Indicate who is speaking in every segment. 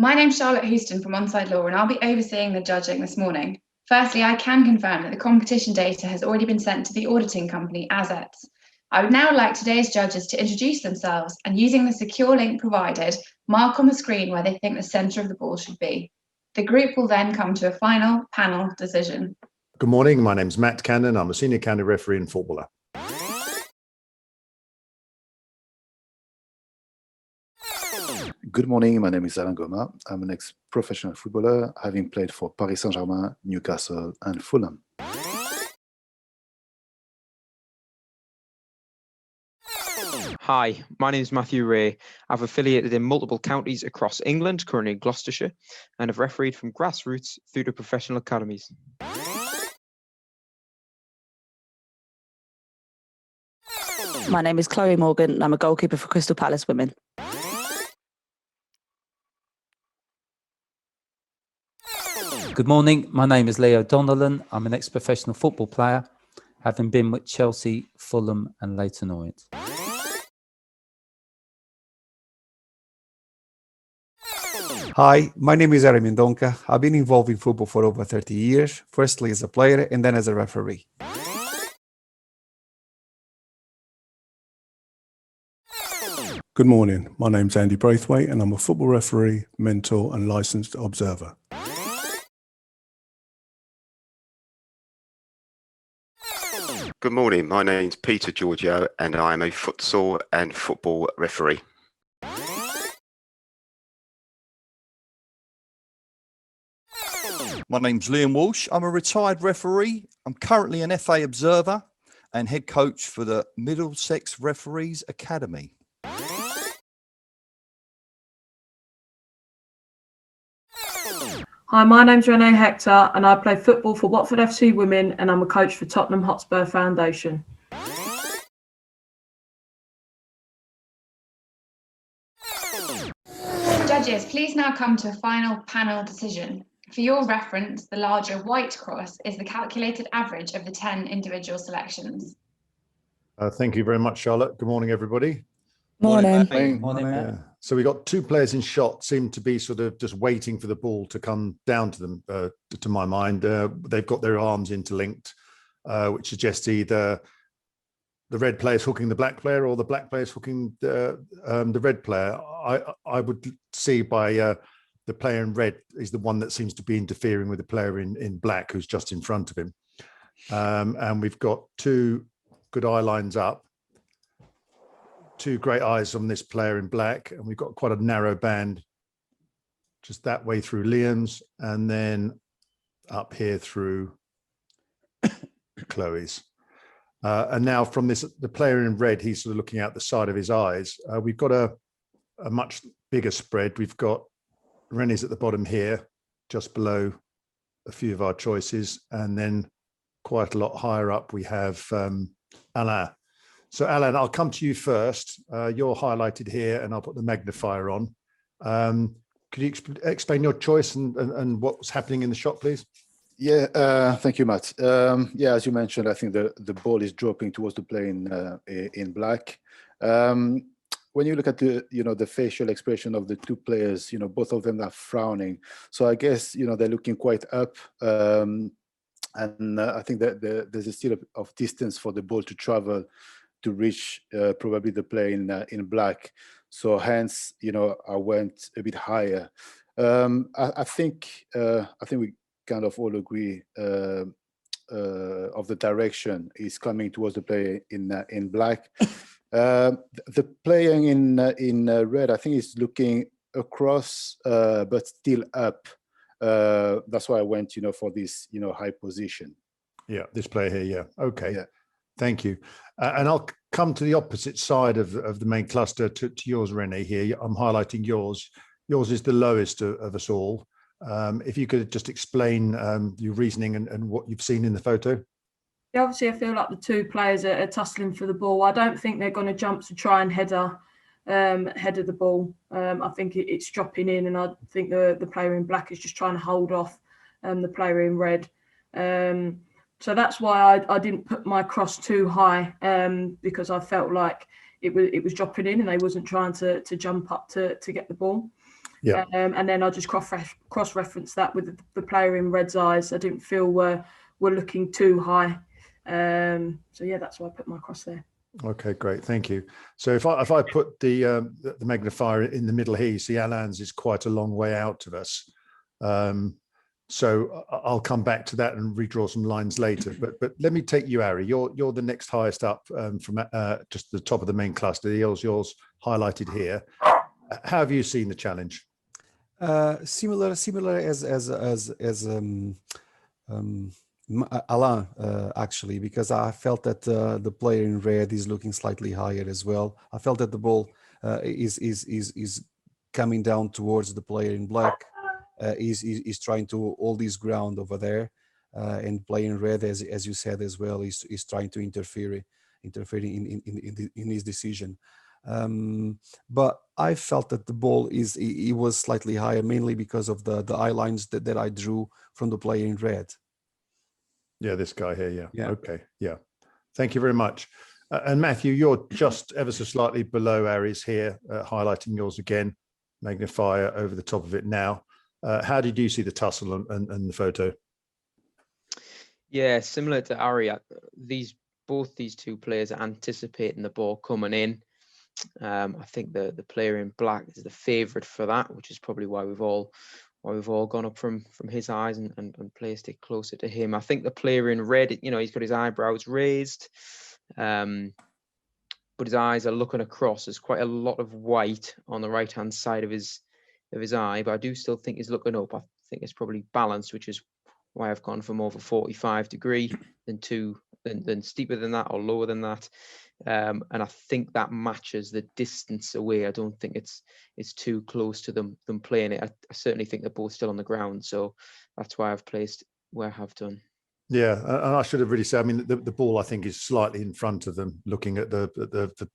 Speaker 1: My name's Charlotte Houston from Onside Law, and I'll be overseeing the judging this morning. Firstly, I can confirm that the competition data has already been sent to the auditing company, Assets. I would now like today's judges to introduce themselves and, using the secure link provided, mark on the screen where they think the centre of the ball should be. The group will then come to a final panel decision.
Speaker 2: Good morning, my name's Matt Cannon. I'm a senior county referee and footballer.
Speaker 3: Good morning, my name is Alain Goma. I'm an ex-professional footballer, having played for Paris Saint-Germain, Newcastle and Fulham.
Speaker 4: Hi, my name is Matthew Ray. I've affiliated in multiple counties across England, currently in Gloucestershire, and have refereed from grassroots through to professional academies.
Speaker 5: My name is Chloe Morgan and I'm a goalkeeper for Crystal Palace Women.
Speaker 6: Good morning, my name is Leo Donnellan. I'm an ex-professional football player, having been with Chelsea, Fulham and Leyton Orient.
Speaker 7: Hi, my name is Jeremy Ndonka. I've been involved in football for over 30 years, firstly as a player and then as a referee.
Speaker 8: Good morning, my name's Andy Braithwaite and I'm a football referee, mentor and licensed observer.
Speaker 9: Good morning, my name's Peter Giorgio and I am a futsal and football referee.
Speaker 10: My name's Liam Walsh. I'm a retired referee. I'm currently an FA observer and head coach for the Middlesex Referees Academy.
Speaker 11: Hi, my name's Renee Hector and I play football for Watford FC Women and I'm a coach for Tottenham Hotspur Foundation.
Speaker 1: Judges, please now come to a final panel decision. For your reference, the larger white cross is the calculated average of the 10 individual selections.
Speaker 2: Thank you very much, Charlotte. Good morning, everybody.
Speaker 5: Morning.
Speaker 6: Morning.
Speaker 2: So we got two players in shot, seem to be sort of just waiting for the ball to come down to them, to my mind. They've got their arms interlinked, which suggests either the red player is hooking the black player or the black player is hooking the red player. I would see by the player in red is the one that seems to be interfering with the player in black who's just in front of him. And we've got two good eye lines up. Two great eyes on this player in black, and we've got quite a narrow band just that way through Liam's and then up here through Chloe's. And now from the player in red, he's sort of looking out the side of his eyes. We've got a much bigger spread. We've got Renee's at the bottom here, just below a few of our choices, and then quite a lot higher up we have Alain. So Alain, I'll come to you first. You're highlighted here and I'll put the magnifier on. Could you explain your choice and what was happening in the shot, please?
Speaker 3: Yeah, thank you, Matt. Yeah, as you mentioned, I think the ball is dropping towards the player in black. When you look at the facial expression of the two players, both of them are frowning. So I guess, they're looking quite up. And I think that there's a still of distance for the ball to travel to reach probably the player in black. So hence, I went a bit higher. I think we kind of all agree of the direction is coming towards the player in black. The player in red, I think, is looking across, but still up. That's why I went, for this, high position.
Speaker 2: Yeah, this player here. Yeah. Okay.
Speaker 3: Yeah.
Speaker 2: Thank you. And I'll come to the opposite side of the main cluster to yours, Renee, here. I'm highlighting yours. Yours is the lowest of us all. If you could just explain your reasoning and what you've seen in the photo.
Speaker 11: Yeah, obviously, I feel like the two players are tussling for the ball. I don't think they're going to jump to try and header the ball. I think it's dropping in, and I think the player in black is just trying to hold off the player in red. So that's why I didn't put my cross too high, because I felt like it was dropping in and they wasn't trying to jump up to get the ball.
Speaker 2: Yeah.
Speaker 11: And then I just cross-reference that with the player in red's eyes. I didn't feel were looking too high. So yeah, that's why I put my cross there.
Speaker 2: Okay, great, thank you. So if I put the magnifier in the middle here, you see Alan's is quite a long way out of us. So I'll come back to that and redraw some lines later. But let me take you, Ari. You're the next highest up from just the top of the main cluster. Yours highlighted here. How have you seen the challenge?
Speaker 7: Similar as Alain, actually, because I felt that the player in red is looking slightly higher as well. I felt that the ball is coming down towards the player in black. Is trying to hold his ground over there, and player in red, as you said as well, is trying to interfere in his decision. But I felt that the ball it was slightly higher, mainly because of the eye lines that I drew from the player in red.
Speaker 2: Yeah, this guy here.
Speaker 7: Yeah.
Speaker 2: Okay. Yeah. Thank you very much. And Matthew, you're just ever so slightly below Ari's here, highlighting yours again. Magnifier over the top of it now. How did you see the tussle and the photo?
Speaker 4: Yeah, similar to Ari, both these two players are anticipating the ball coming in. I think the player in black is the favourite for that, which is probably why we've all gone up from his eyes and placed it closer to him. I think the player in red, he's got his eyebrows raised, but his eyes are looking across. There's quite a lot of white on the right hand side of his eye, but I do still think he's looking up. I think it's probably balanced, which is why I've gone for more of a 45 degree than steeper than that or lower than that. And I think that matches the distance away. I don't think it's too close to them playing it. I certainly think they're both still on the ground, so that's why I've placed where I have done.
Speaker 2: Yeah, and I should have really said, I mean, the ball, I think, is slightly in front of them, looking at the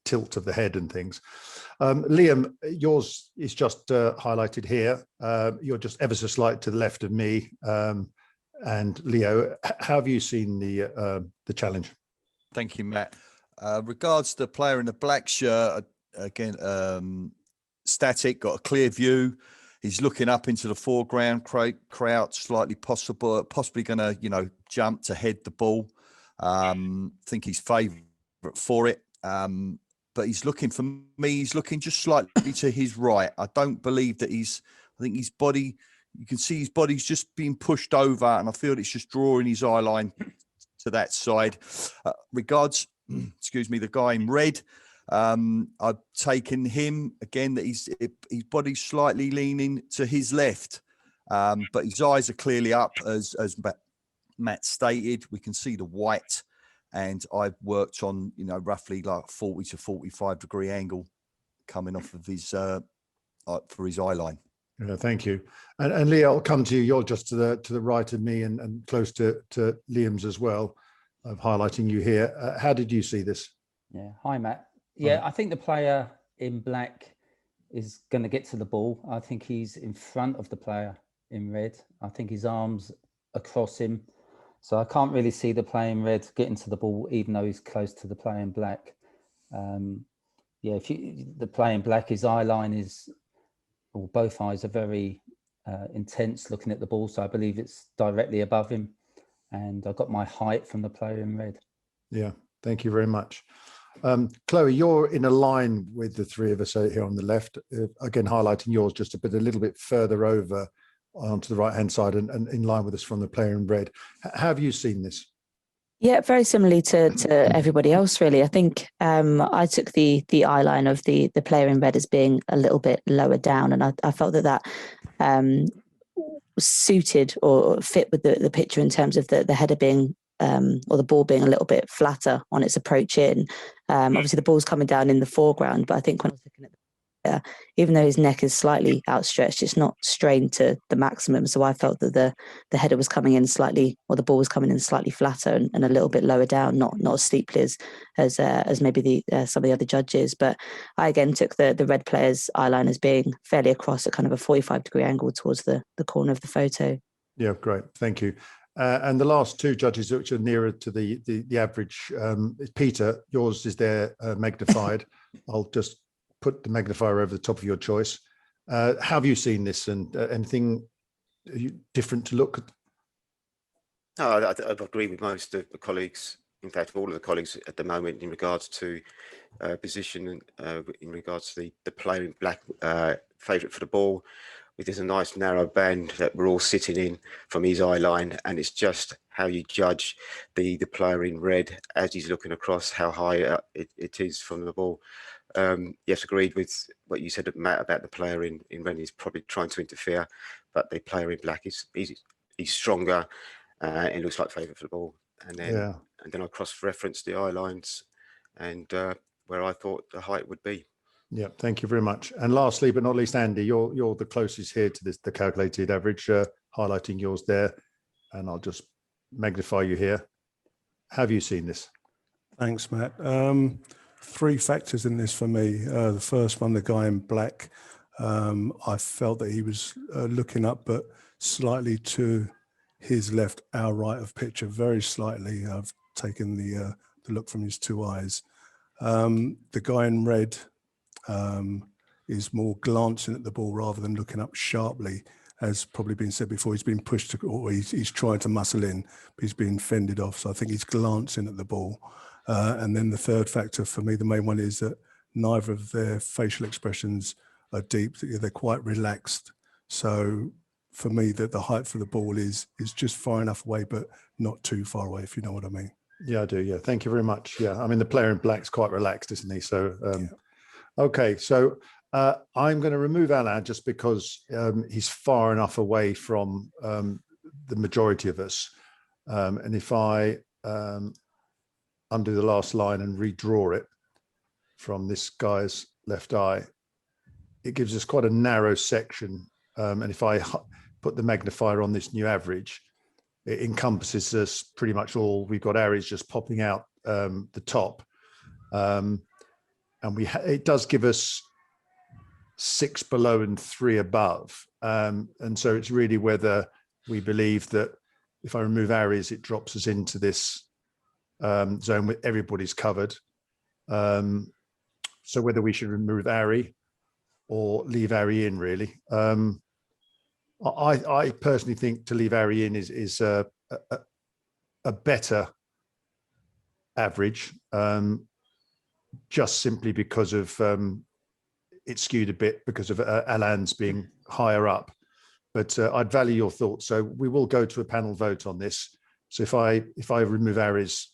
Speaker 2: tilt of the head and things. Liam, yours is just highlighted here. You're just ever so slight to the left of me. And Leo, how have you seen the challenge?
Speaker 10: Thank you, Matt. Regards to the player in the black shirt, again, static, got a clear view. He's looking up into the foreground, Kraut slightly possibly going to, jump to head the ball. Think he's favourite for it. But he's looking, for me, he's looking just slightly to his right. I don't believe that I think his body, you can see his body's just being pushed over, and I feel it's just drawing his eye line to that side. Regards, excuse me, the guy in red, I've taken him again that his body's slightly leaning to his left, but his eyes are clearly up, as Matt stated. We can see the white, and I've worked on roughly like 40 to 45 degree angle coming off of his for his eye line.
Speaker 2: Yeah, thank you. And Leo, I'll come to you. You're just to the right of me and close to Liam's as well. I'm highlighting you here. How did you see this?
Speaker 6: Yeah. Hi, Matt. Yeah, I think the player in black is going to get to the ball. I think he's in front of the player in red. I think his arms across him. So I can't really see the player in red getting to the ball, even though he's close to the player in black. Yeah, the player in black, his eye line is, or both eyes are very intense looking at the ball. So I believe it's directly above him. And I got my height from the player in red.
Speaker 2: Yeah, thank you very much. Chloe, you're in a line with the three of us here on the left, again highlighting yours just a little bit further over onto the right hand side and in line with us from the player in red. How have you seen this?
Speaker 5: Yeah, very similarly to everybody else, really. I think I took the eye line of the player in red as being a little bit lower down, and I felt that suited or fit with the picture in terms of the header being or the ball being a little bit flatter on its approach in. Obviously the ball's coming down in the foreground, but I think when I was looking at the even though his neck is slightly outstretched, it's not strained to the maximum. So I felt that the header was coming in slightly, or the ball was coming in slightly flatter and a little bit lower down, not as steeply as maybe some of the other judges. But I again took the red player's eye line as being fairly across at kind of a 45 degree angle towards the corner of the photo.
Speaker 2: Yeah, great, thank you. And the last two judges, which are nearer to the average, Peter, yours is there magnified. I'll just put the magnifier over the top of your choice. How have you seen this, and anything different to look at?
Speaker 9: No, I agree with most of the colleagues. In fact, all of the colleagues at the moment in regards to position and in regards to the player in black favourite for the ball. There's a nice narrow band that we're all sitting in from his eye line, and it's just how you judge the player in red as he's looking across, how high it is from the ball. Yes, agreed with what you said, Matt, about the player in red. He's probably trying to interfere, but the player in black he's stronger and looks like favourite for the ball. And then I cross-referenced the eye lines and where I thought the height would be.
Speaker 2: Yeah, thank you very much. And lastly, but not least, Andy, you're the closest here to the calculated average, highlighting yours there, and I'll just magnify you here. Have you seen this?
Speaker 8: Thanks, Matt. 3 factors in this for me. The first one, the guy in black, I felt that he was looking up, but slightly to his left, our right of picture, very slightly. I've taken the look from his 2 eyes. The guy in red is more glancing at the ball rather than looking up sharply, as probably been said before. He's been pushed or he's trying to muscle in, but he's being fended off. So I think he's glancing at the ball. And then the third factor for me, the main one, is that neither of their facial expressions are deep. They're quite relaxed. So for me, that the height for the ball is just far enough away, but not too far away, if you know what I mean.
Speaker 2: Yeah, I do. Yeah, thank you very much. Yeah, I mean, the player in black's quite relaxed, isn't he? So, okay, so I'm going to remove Alain just because he's far enough away from the majority of us. And if I undo the last line and redraw it from this guy's left eye, it gives us quite a narrow section. And if I put the magnifier on this new average, it encompasses us pretty much all. We've got areas just popping out the top. And it does give us 6 below and 3 above. And so it's really whether we believe that if I remove areas, it drops us into this zone where everybody's covered. So whether we should remove Ari or leave Ari in, really. I personally think to leave Ari in is a better average, just simply because of it's skewed a bit because of Alain's being higher up. But I'd value your thoughts. So we will go to a panel vote on this. So if I remove Aries,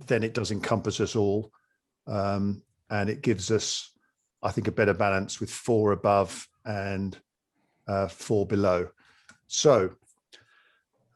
Speaker 2: then it does encompass us all, and it gives us, I think, a better balance with 4 above and 4 below. So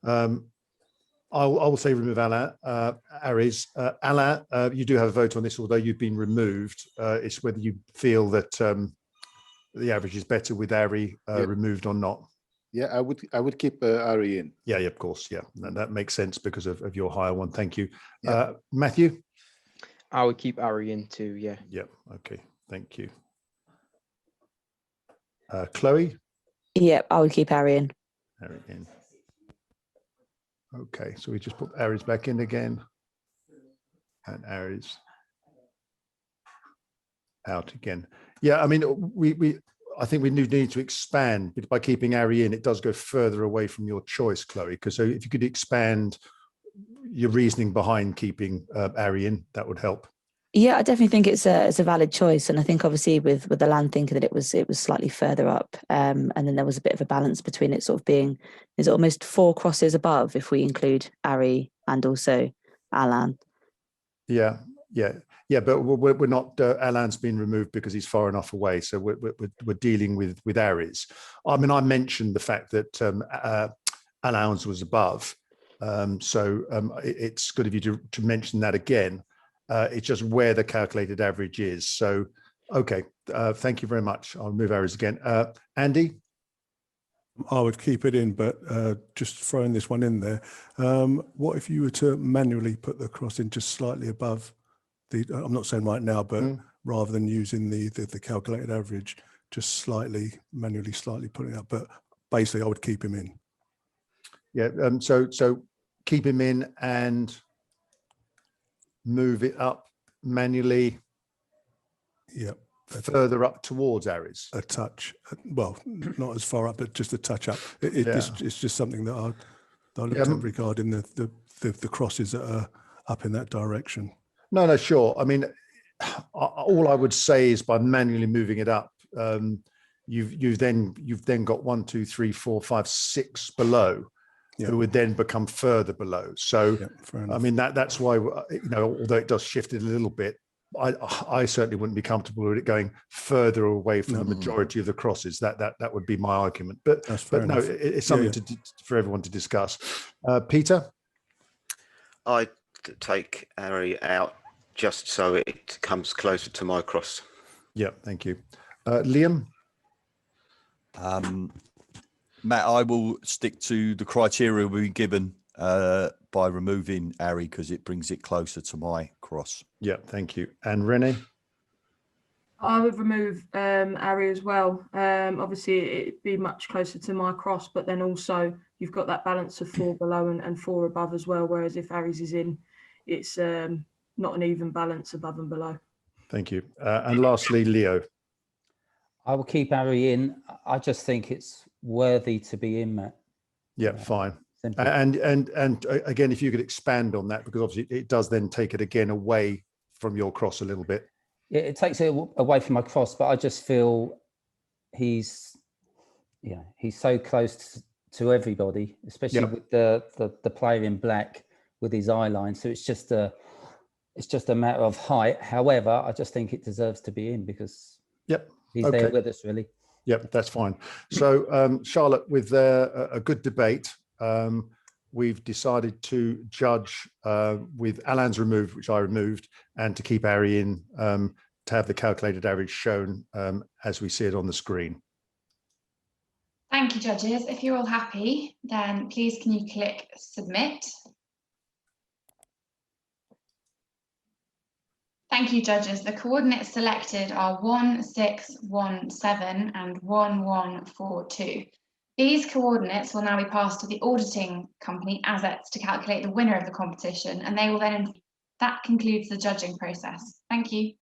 Speaker 2: I will say remove Alain, Aries. Alain, you do have a vote on this, although you've been removed. It's whether you feel that the average is better with Ari removed or not.
Speaker 3: Yeah, I would keep Ari in.
Speaker 2: Yeah, of course. Yeah, that makes sense because of your higher one. Thank you. Yeah. Matthew?
Speaker 4: I would keep Ari in too, yeah.
Speaker 2: Yeah, okay. Thank you. Chloe?
Speaker 5: Yep, I would keep Ari in.
Speaker 2: Ari in. Okay, so we just put Aries back in again. And Aries out again. Yeah, I mean, I think we need to expand, but by keeping Ari in, it does go further away from your choice, Chloe. Because so if you could expand your reasoning behind keeping Ari in, that would help.
Speaker 5: Yeah, I definitely think it's a valid choice, and I think obviously with the land thinking that it was slightly further up, and then there was a bit of a balance between it sort of being, is almost 4 crosses above if we include Ari and also Alain.
Speaker 2: Yeah, but we're not. Alain's been removed because he's far enough away, so we're dealing with Aries. I mean, I mentioned the fact that Alain's was above, so it's good of you to mention that again. It's just where the calculated average is. So, okay, thank you very much. I'll move Aries again. Andy?
Speaker 8: I would keep it in, but just throwing this one in there. What if you were to manually put the cross in just slightly above the, I'm not saying right now, but rather than using the calculated average, just manually slightly putting it up, but basically I would keep him in.
Speaker 2: Yeah, so keep him in and move it up manually.
Speaker 8: Yeah.
Speaker 2: further up towards Aries?
Speaker 8: A touch, well, not as far up, but just a touch up. It's just something that I looked at regarding the crosses that are up in that direction.
Speaker 2: No, sure. I mean, all I would say is by manually moving it up, you've then got 1, 2, 3, 4, 5, 6 below, who would then become further below. So, I mean, that's why, although it does shift it a little bit, I certainly wouldn't be comfortable with it going further away from the majority of the crosses. That would be my argument. But no, it's something for everyone to discuss. Peter?
Speaker 9: I'd take Ari out just so it comes closer to my cross.
Speaker 2: Yeah, thank you. Liam?
Speaker 10: Matt, I will stick to the criteria we've been given by removing Ari because it brings it closer to my cross.
Speaker 2: Yeah, thank you. And Renee?
Speaker 11: I would remove Ari as well. Obviously, it'd be much closer to my cross, but then also you've got that balance of 4 below and 4 above as well. Whereas if Ari's is in, it's not an even balance above and below.
Speaker 2: Thank you. And lastly, Leo?
Speaker 6: I will keep Ari in. I just think it's worthy to be in, Matt.
Speaker 2: Yeah, fine. And again, if you could expand on that, because obviously it does then take it again away from your cross a little bit.
Speaker 6: Yeah, it takes it away from my cross, but I just feel he's so close to everybody, especially with the player in black with his eye line. So it's just a matter of height. However, I just think it deserves to be in because he's there with us, really.
Speaker 2: Yep, that's fine. So Charlotte, with a good debate, we've decided to judge with Alan's removed, which I removed, and to keep Ari in, to have the calculated average shown as we see it on the screen.
Speaker 1: Thank you, judges. If you're all happy, then please can you click submit. Thank you, judges. The coordinates selected are 1617 and 1142. These coordinates will now be passed to the auditing company, Assets, to calculate the winner of the competition, and they will then, that concludes the judging process. Thank you.